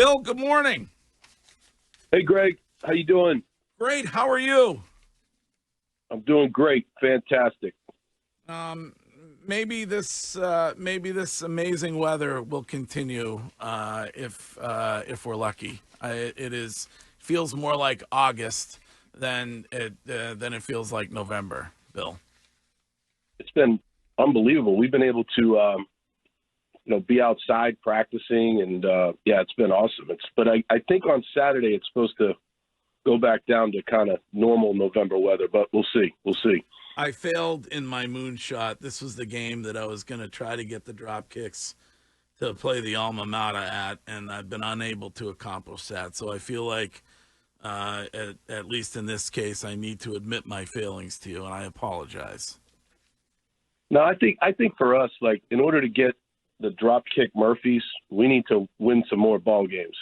Bill, good morning. Hey, Greg. How you doing? Great. How are you? I'm doing great. Fantastic. Maybe this amazing weather will continue if we're lucky. It feels more like August than it feels like November. Bill, It's been unbelievable. We've been able to be outside practicing, and it's been awesome. But I think on Saturday it's supposed to go back down to kind of normal November weather, but we'll see. We'll see. I failed in my moonshot. This was the game that I was going to try to get the drop kicks to play the alma mater at, and I've been unable to accomplish that. So I feel like, at least in this case, I need to admit my failings to you, and I apologize. No, I think for us, like, in order to get the drop kick Murphys, we need to win some more ball games.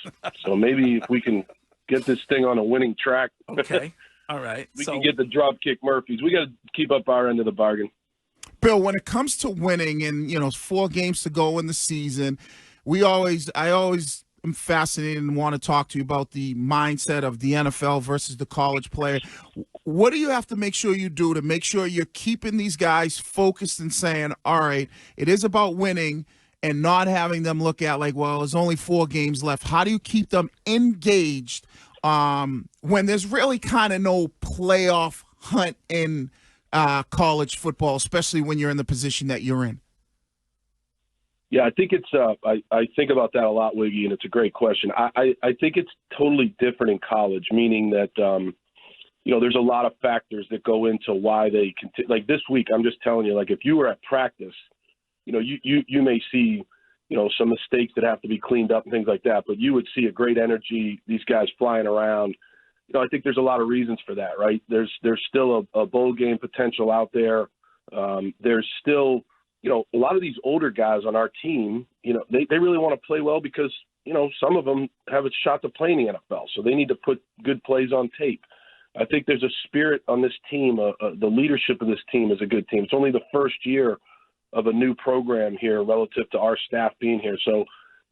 So maybe if we can get this thing on a winning track. Okay. All right. We can get the drop kick Murphys. We got to keep up our end of the bargain. Bill, when it comes to winning and, 4 games to go in the season, I always am fascinated and want to talk to you about the mindset of the NFL versus the college player. What do you have to make sure you do to make sure you're keeping these guys focused and saying, all right, it is about winning, and not having them look at like, well, there's only 4 games left? How do you keep them engaged when there's really kind of no playoff hunt in college football, especially when you're in the position that you're in? Yeah, I think it's I think about that a lot, Wiggy, and it's a great question. I think it's totally different in college, meaning that there's a lot of factors that go into why they continue. Like this week, I'm just telling you, like if you were at practice, you may see some mistakes that have to be cleaned up and things like that, but you would see a great energy, these guys flying around. I think there's a lot of reasons for that, right? There's still a bowl game potential out there. There's still, a lot of these older guys on our team, they really want to play well because, some of them have a shot to play in the NFL, so they need to put good plays on tape. I think there's a spirit on this team. The leadership of this team is a good team. It's only the first year of a new program here relative to our staff being here. So,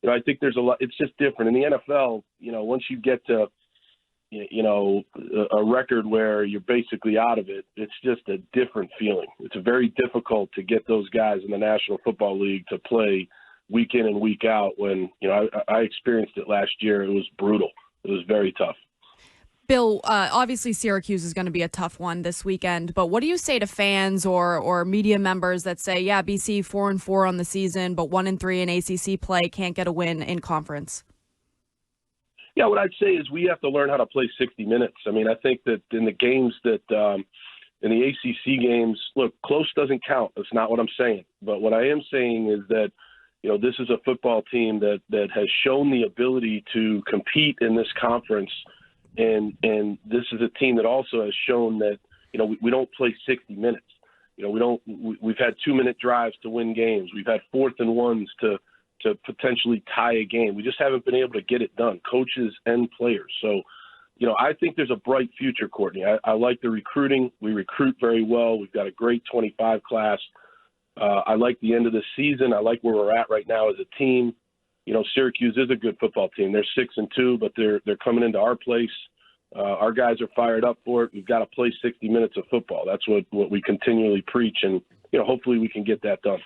I think there's a lot. It's just different. In the NFL, once you get to, a record where you're basically out of it, it's just a different feeling. It's very difficult to get those guys in the National Football League to play week in and week out when, I experienced it last year. It was brutal. It was very tough. Bill, obviously Syracuse is going to be a tough one this weekend, but what do you say to fans or media members that say, yeah, BC 4-4 on the season, but 1-3 in ACC play, can't get a win in conference? Yeah, what I'd say is we have to learn how to play 60 minutes. I mean, I think that in the games that in the ACC games, look, close doesn't count. That's not what I'm saying. But what I am saying is that, this is a football team that has shown the ability to compete in this conference. And this is a team that also has shown that, we don't play 60 minutes. We've had 2-minute drives to win games. We've had 4th and 1s to potentially tie a game. We just haven't been able to get it done, coaches and players. So, I think there's a bright future, Courtney. I like the recruiting. We recruit very well. We've got a great 25 class. I like the end of the season. I like where we're at right now as a team. Syracuse is a good football team. They're 6-2, but they're coming into our place. Our guys are fired up for it. We've got to play 60 minutes of football. That's what we continually preach, and hopefully we can get that done.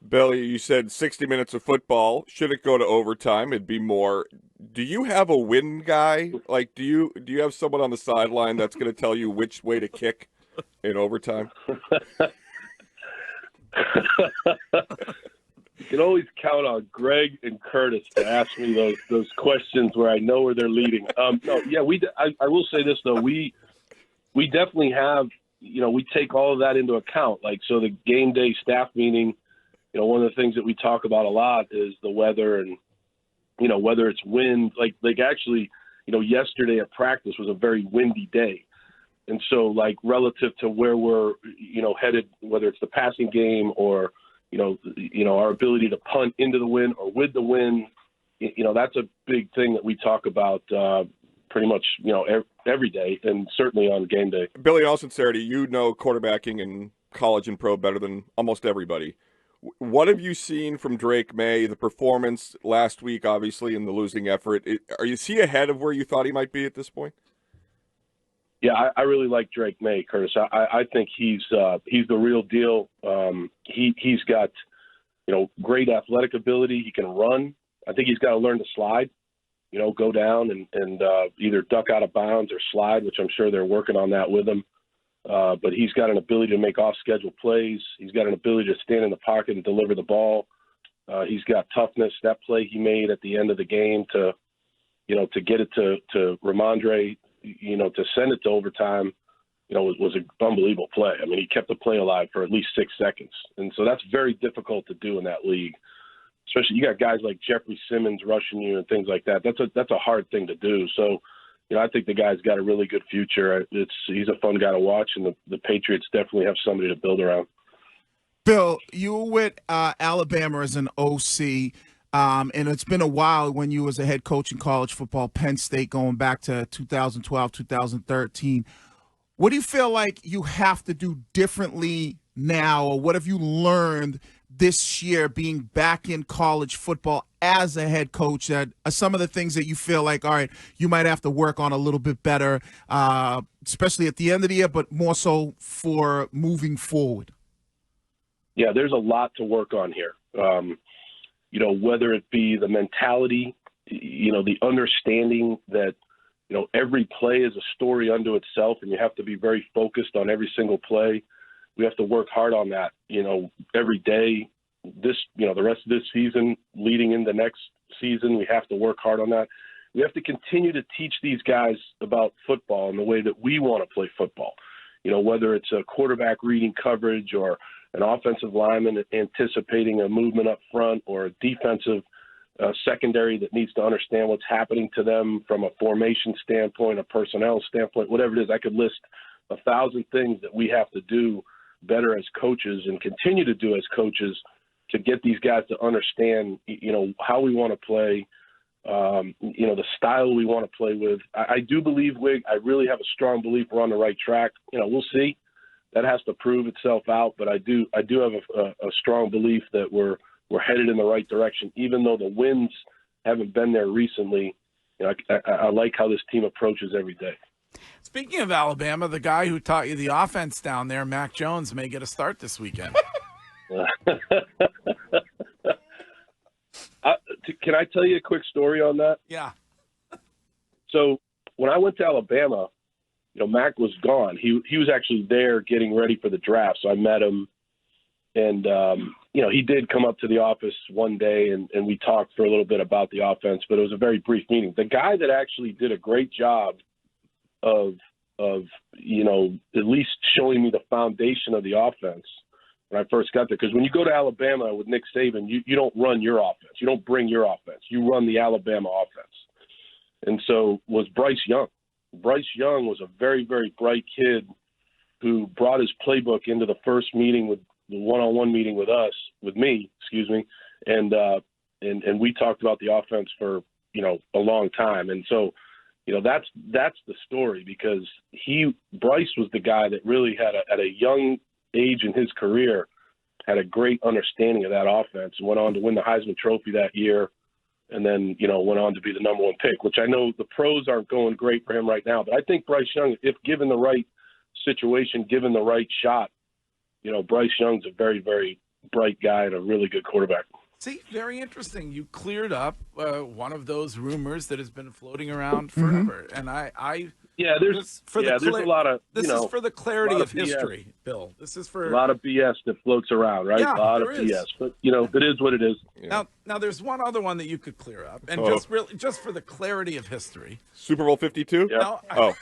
Billy, you said 60 minutes of football. Should it go to overtime, it'd be more. Do you have a win guy? Like, do you have someone on the sideline that's going to tell you which way to kick in overtime? You can always count on Greg and Curtis to ask me those questions where I know where they're leading. I will say this though, we definitely have, we take all of that into account. Like, so the game day staff meeting, one of the things that we talk about a lot is the weather and, whether it's wind, like actually, yesterday at practice was a very windy day. And so like relative to where we're, headed, whether it's the passing game or, our ability to punt into the wind or with the wind, that's a big thing that we talk about pretty much, every day and certainly on game day. Billy, in all sincerity, quarterbacking in college and pro better than almost everybody. What have you seen from Drake May? The performance last week, obviously, in the losing effort. Is he ahead of where you thought he might be at this point? Yeah, I really like Drake May, Curtis. I think he's the real deal. He's got great athletic ability. He can run. I think he's got to learn to slide. Go down and either duck out of bounds or slide, which I'm sure they're working on that with him. But he's got an ability to make off-schedule plays. He's got an ability to stand in the pocket and deliver the ball. He's got toughness. That play he made at the end of the game to get it to Ramondre, to send it to overtime, was an unbelievable play. I mean, he kept the play alive for at least 6 seconds. And so that's very difficult to do in that league. Especially you got guys like Jeffrey Simmons rushing you and things like that. That's a hard thing to do. So, I think the guy's got a really good future. He's a fun guy to watch, and the Patriots definitely have somebody to build around. Bill, you were with Alabama as an OC, and it's been a while when you was a head coach in college football, Penn State, going back to 2012, 2013. What do you feel like you have to do differently now, or what have you learned this year being back in college football as a head coach that are some of the things that you feel like, all right, you might have to work on a little bit better, especially at the end of the year, but more so for moving forward? Yeah, there's a lot to work on here. Whether it be the mentality, the understanding that, every play is a story unto itself, and you have to be very focused on every single play. We have to work hard on that, every day. The rest of this season, leading into next season, we have to work hard on that. We have to continue to teach these guys about football in the way that we want to play football. Whether it's a quarterback reading coverage or an offensive lineman anticipating a movement up front, or a defensive secondary that needs to understand what's happening to them from a formation standpoint, a personnel standpoint, whatever it is. I could list 1,000 things that we have to do better as coaches and continue to do as coaches to get these guys to understand, how we want to play, the style we want to play with. I do believe, Wig, I really have a strong belief we're on the right track. We'll see. That has to prove itself out, but I do have a strong belief that we're headed in the right direction, even though the wins haven't been there recently. I like how this team approaches every day. Speaking of Alabama, the guy who taught you the offense down there, Mac Jones, may get a start this weekend. Can I tell you a quick story on that? Yeah. So when I went to Alabama, Mac was gone. He was actually there getting ready for the draft. So I met him, and he did come up to the office one day, and we talked for a little bit about the offense, but it was a very brief meeting. The guy that actually did a great job of at least showing me the foundation of the offense when I first got there. Because when you go to Alabama with Nick Saban, you don't run your offense. You don't bring your offense. You run the Alabama offense. And so was Bryce Young. Bryce Young was a very, very bright kid who brought his playbook into the first meeting, with the one-on-one meeting with me, and we talked about the offense for, a long time. And so, that's the story, because Bryce was the guy that really had at a young age in his career, had a great understanding of that offense, and went on to win the Heisman Trophy that year, and then, went on to be the number one pick, which I know the pros aren't going great for him right now. But I think Bryce Young, if given the right situation, given the right shot, Bryce Young's a very, very bright guy and a really good quarterback. See, very interesting. You cleared up one of those rumors that has been floating around forever. Mm-hmm. And there's a lot of this is for the clarity of history, Bill. This is for a lot of BS that floats around, right? Yeah, a lot of BS, but it is what it is. Yeah. Now there's one other one that you could clear up, and just for the clarity of history. Super Bowl 52? Yeah. No,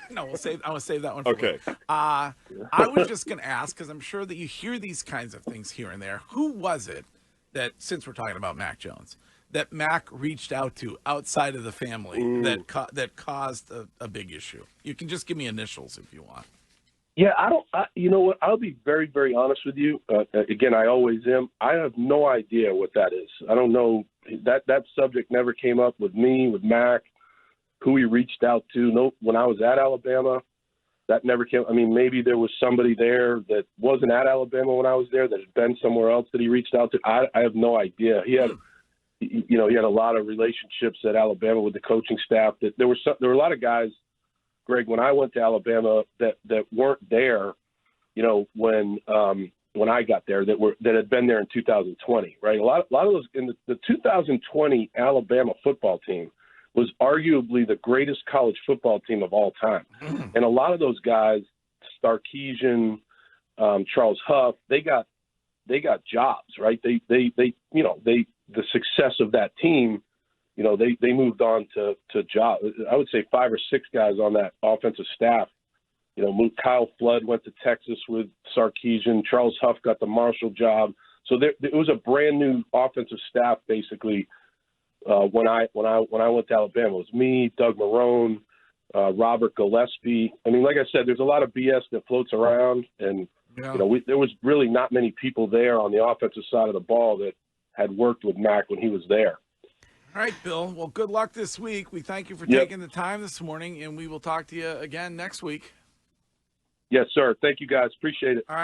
no, I will save that one for okay. later. I was just going to ask, because I'm sure that you hear these kinds of things here and there. Who was it that, since we're talking about Mac Jones, that Mac reached out to outside of the family that caused a big issue? You can just give me initials if you want. Yeah, you know what? I'll be very, very honest with you. Again, I always am. I have no idea what that is. I don't know. That subject never came up with me, with Mac, who he reached out to. No, when I was at Alabama, that never came. I mean, maybe there was somebody there that wasn't at Alabama when I was there that had been somewhere else that he reached out to. I have no idea. He had a lot of relationships at Alabama with the coaching staff. That there were a lot of guys, Greg, when I went to Alabama that weren't there, when I got there that had been there in 2020, right? A lot of those in the 2020 Alabama football team was arguably the greatest college football team of all time. And a lot of those guys, Sarkisian, Charles Huff, they got jobs, right? They the success of that team, they moved on to jobs. I would say 5 or 6 guys on that offensive staff. Kyle Flood went to Texas with Sarkisian. Charles Huff got the Marshall job. So it was a brand new offensive staff basically. When I went to Alabama, it was me, Doug Marrone, Robert Gillespie. I mean, like I said, there's a lot of BS that floats around, and there was really not many people there on the offensive side of the ball that had worked with Mac when he was there. All right, Bill. Well, good luck this week. We thank you for taking the time this morning, and we will talk to you again next week. Yes, sir. Thank you, guys. Appreciate it. All right.